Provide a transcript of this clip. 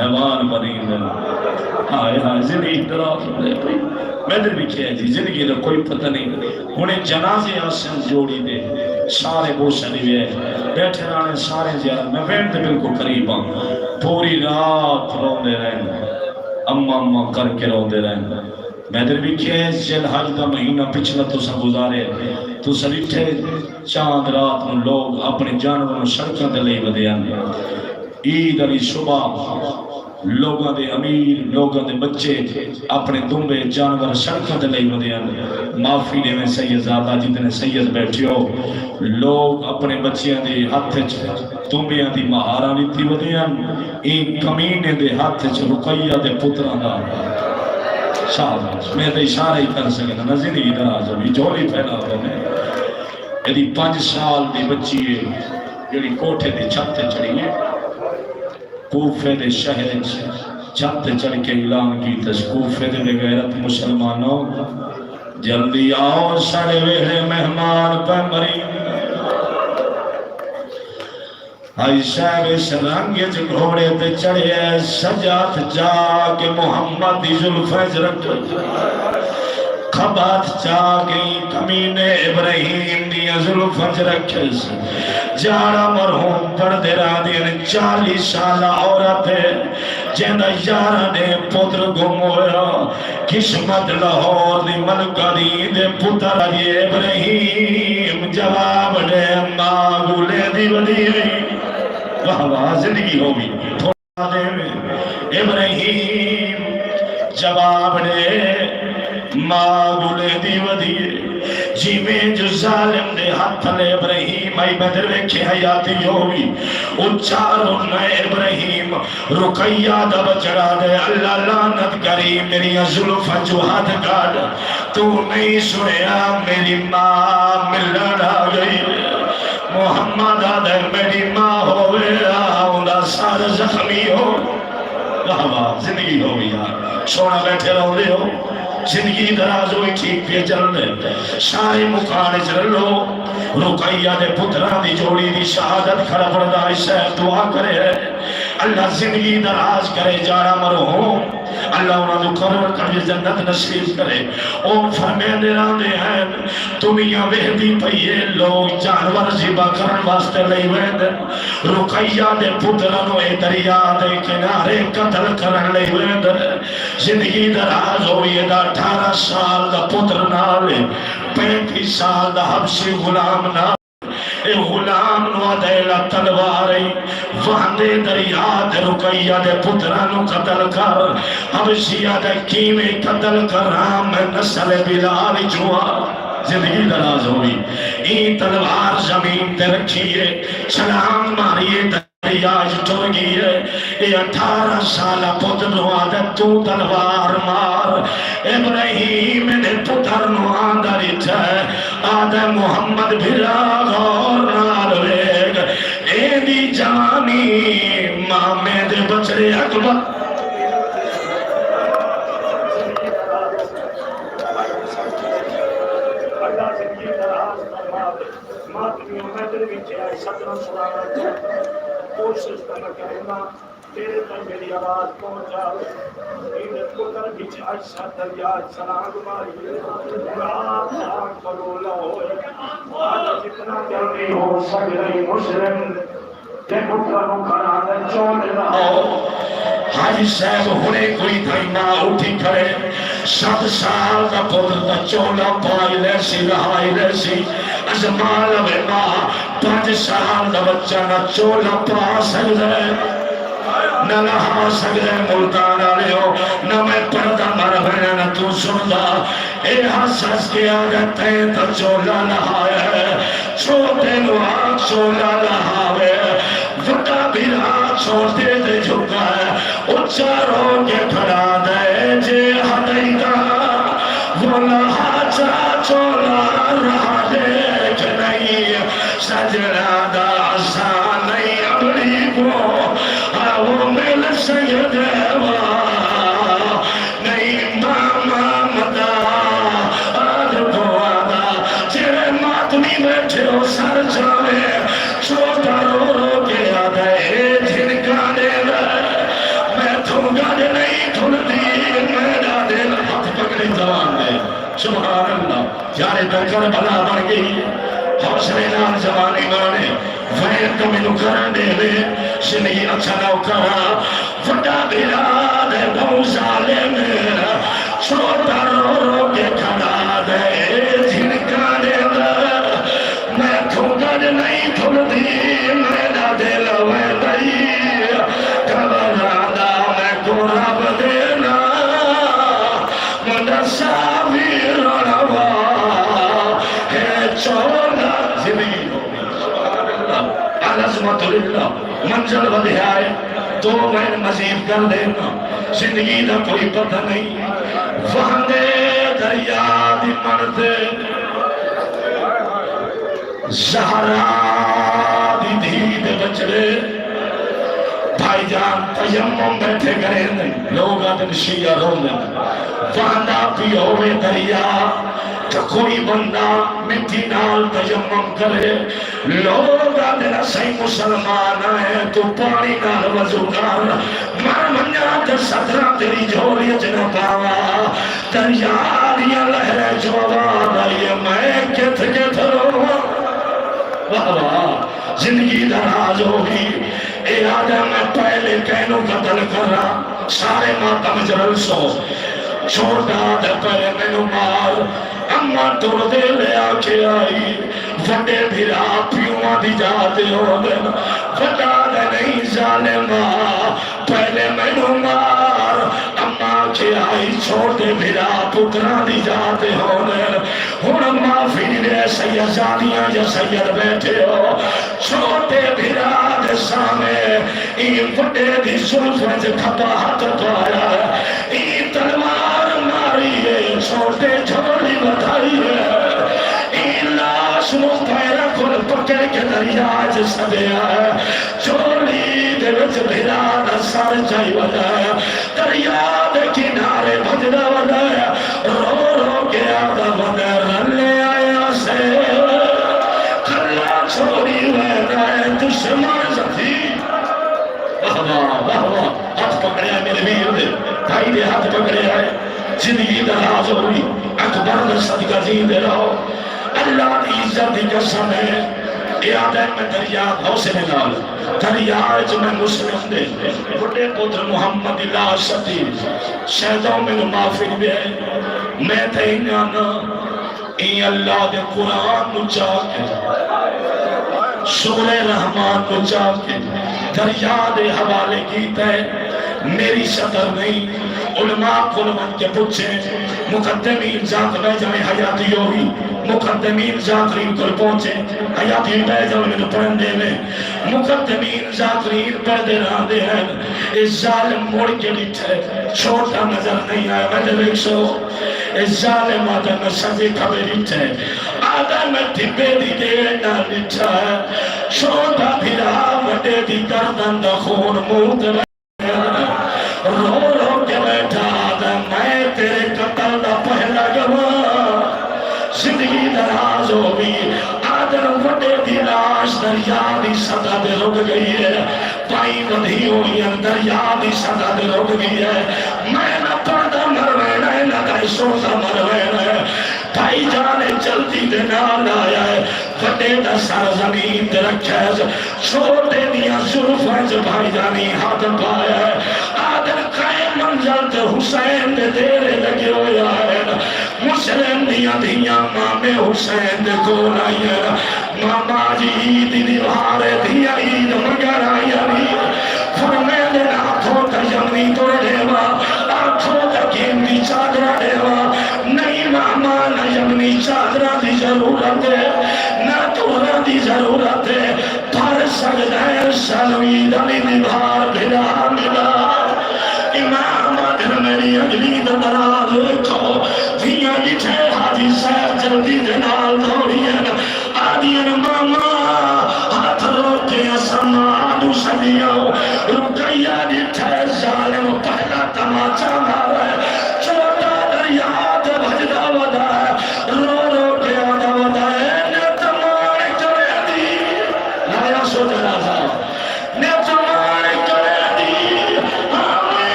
حیوان بنی دن ہائے ہائے زندگی دراز ہو رہے بھئی میں دل بھی کہہ جی زندگی دا کوئی پتہ نہیں انہیں جنازے آسن جوڑی دے سارے بوشنی وے بیٹھے رانے سارے زیادہ میں وین دے بالکل قریب ہوں پوری رات روندے رہے اماں کر کے روندے رہے میں دل بھی کہہ جل حج دا مہینہ پچھلا تو سا گزارے تو سلیٹھے چاند رات میں لوگ اپنے جانوروں سڑکوں دے لئی بدے آنے عید علی صبح لوگوں دے امیر لوگوں دے بچے اپنے دنبے جانور سڑکوں دے لئی بدے آنے معافی دے میں سید زادہ جتنے سید بیٹھے ہو لوگ اپنے بچیاں دے ہاتھ دنبیاں دی مہارانی تھی بدے آنے ایک کمینے دے ہاتھ رقیہ دے پتران دا شاہد میں دے اشارہ ہی کر سکتا نہ زندگی دراز ہوئی جولی پھیلا ہو میں یعنی 5 سال دی بچی ہے یعنی کوٹھے دے چھتے چڑھی ہے کوفے دے شہر چھتے چڑھ کے اعلان کی تس کوفے دے غیرت مسلمانوں جلدی آؤ سڑے ویرے مہمان پہ مری آئی صاحب سرنگ جو گھوڑے تے چڑھے سجات جا کے محمد دی ظلفج رکھ خبات جا گئی کمینے ابراہیم دی ظلفج رکھس جاڑا مرہوم پردے را دین 40 سالہ عورت ہے جنہ یارہ نے پتر گم ہویا قسمت لاہور دی ملکہ دی دے پتر دی ابراہیم جواب دے ماغولے دی ودی واہ زندگی ہوگی تھوڑا دے میں ابراہیم جواب دے ماغولے دی ودی جی میں جو ظالم دے ہاتھ لے ابراہیم آئی بدر ویکھے حیاتی ہوگی اچھاروں نئے ابراہیم رقیہ دا بچڑا دے اللہ لعنت کری میری ظلف جو ہاتھ کاٹ تو نہیں سنیا میری ماں ملن آ گئی محمد آدھر میری ماں ہوئے آؤں سارا زخمی ہو واہ زندگی ہو گئی سونا بیٹھے رہو دے ہو زندگی دراز ہوئی ٹھیک پہ چل دے سارے مکانے چل لو رقیہ دے پتران دی جوڑی دی شہادت کھڑا پڑا اسے دعا کرے اللہ زندگی دراز کرے جاڑا مرہوم اللہ انہوں نے قرار کر جنت نصیب کرے او فرمے دیرانے ہیں دنیا وحدی پہیے لوگ جانور زیبا کرن واسطے لئی وید رقیہ دے پترانو اے دریا دے کنارے قتل کرن لئی وید زندگی دراز ہوئی دا 18 سال دا پتر نالے 35 سال دا حبشی غلام نالے اے غلام نو دیلا تلواری وہاندے دریا دے رقیہ دے پترانو قتل کر حبشیہ دے کیمے قتل کر رام نسل بلال جوا زندگی دراز ہوئی این تلوار زمین تے رکھیے سلام ماریے دریا جٹو گئیے اے 18 سالہ پتر نو آدھے تو تلوار مار ابراہیم نے پتر نو آدھے چھے آدھے محمد بھرا غور نال ویگ اے دی جانی ماں میں دے بچرے اکبر کوشش کرنا کرنا تیرے تر میری آواز پہنچا انہیں پتر بچ عشاء دریا سلام ماری رات آنکھ بلولا ہوئے آج جتنا جلدی ہو سکتے مسلم تے پترانوں کھڑا چولے رہو حاجی صاحب ہونے کوئی دھائنا اٹھی کھڑے 7 سال کا پتر دا چولا پائی لیسی رہائی لیسی ازمال ویما 5 سال دا بچہ نہ چولا پا سکتے نہ لہا سکتے ملتان آلے ہو نہ میں پردہ مر بھینا نہ تو سندا اے حساس کے آگے تین تا چولا لہائے چھوٹے نوان چولا لہائے وٹا بھیرا چھوٹے دے جھکا ہے اچھاروں کے کھڑا دے جے ہٹائی دا وہ لہا چا چولا رہا دیکھ نہیں سجنا دا آسان نہیں اپنی کو وہ مل سید نہیں ماما مدا آدھ کو آدھا جیرے ماتمی بیٹھے ہو سر جاوے چھوٹا رو رو کے آدھے جھنکانے دے تم گانے نہیں کھلتی میرا دل ہاتھ پکڑی زبان دے سبحان اللہ یارے دکر بلا بڑھ گئی حوصلے نال زبانی مانے وین تو مینو کرن دے لے زندگی اچھا نہ کرا وڈا براد نو ظالم چھوٹا رو رو کے کھڑا دے جھنکا دے میں تھوڑ نہیں کھلتی میرا دل ویدائی کبرادا میں کو رب دینا مدرسہ بھی رڑوا ہے چولا زندگی عظمت اللہ منزل بدھے آئے تو میں مزید کر دینا زندگی دا کوئی پتہ نہیں وہاں دے دریا دی مرتے زہرا دی دید بچڑے بھائی جان تیمم بیٹھے کریں نہیں لوگ آدھن شیعہ رو دیں وہاں پی ہوئے دریا کہ کوئی بندہ مٹی نال تیمم کرے لوگ آدھن صحیح مسلمان آئے تو پانی نال وضو کر مر منیا تے صدرہ تیری جوری جنہ پاوا دریا دیا لہرے جواب آئیے میں کت کت رو زندگی دراز ہوگی اے آدم میں پہلے کہنوں قتل کر رہا سارے ماتم جرل سو چھوٹا دے پہلے میں نو مار اما توڑ دے لے آکے آئی وڈے بھیرا پیوہ دی جاتے ہو دن وڈا دے نہیں ظالمہ پہلے میں نو مار اما کے آئی چھوٹے بھیرا پترہ دی جاتے ہو دن ہن معافی دے سید زانیاں یا سید بیٹھے ہو چھوٹے بھیرا دے سامنے این وڈے دی سلفت کھپا ہاتھ پایا این تلوار ماری ہے چھوٹے جھوڑی بتائی ہے این لاش مفتیرہ کل پکے کے دریاج سبیا ہے چھوڑی دے وچ بھیرا دا سار چاہی وجایا دریا دے کنارے بھجنا وجایا رو رو کے آدھا بھجا رلے آیا سے کھلا چھوڑی ویدائے دشمن ساتھی واہ واہ واہ ہاتھ پکڑے آئے میرے ویر دے بھائی دے ہاتھ پکڑے آئے زندگی دراز ہوئی اکبر نے صدقہ جیندے رہو اللہ دی عزت دی قسم ہے اے آدم میں دریا حوصلے نال دریا جو میں مسلم دے بڑے پتر محمد اللہ ستی شہدوں میں معافی دے میں تے انہاں اے اللہ دے قرآن نو چاہ کے سورہ رحمان کو چاہ کے دریا دے حوالے کیتا ہے میری صدر نہیں علماء قلمت کے پوچھے مقدمین ذات بے جائیں حیاتی ہوئی مقدمین ذاترین کل پہنچے حیاتی بے جائیں میں پرندے میں مقدمین ذاترین پردے راندے ہیں اس ظالم موڑ کے لٹھے چھوٹا نظر نہیں آیا میں نے ایک سو اس ظالم آدم میں سجے کبھے لٹھے آدم میں ٹھپے دی دینا لٹھا ہے چھوٹا بھیرا وڈے دی گردن دا خون موت رو رو کے بیٹھا آدم میں تیرے قتل دا پہلا گواہ زندگی دراز ہوگی آدم وڈے دی لاش دریا دی صدا دے رک گئی ہے پائی ودھی ہوئی ہے دریا دی صدا دے رک گئی ہے میں نہ پردہ مروینا ہے نہ کئی سوزہ مروینا ہے بھائی جانے جلدی دے نال آیا ہے وڈے دا سر زمین دے رکھا ہے چھوٹے دیا ظلفہ بھائی جانی ہاتھ پایا ہے آدم کائے منزل تے حسین دے دیرے لگے ہویا ہے مسلم دیا دیا مامے حسین دے کون آئی ہے ماما جی عید دیوارے دیا عید مگر آئی ہے فرمے دے آنکھوں تا یمنی توڑ دیوا آنکھوں تا قیمتی چادرہ دیوا نہیں ماما نہ یمنی چادرہ دی ضرورت ہے نہ توڑا دی ضرورت ہے پر سجدہ سلوی دلی دیوا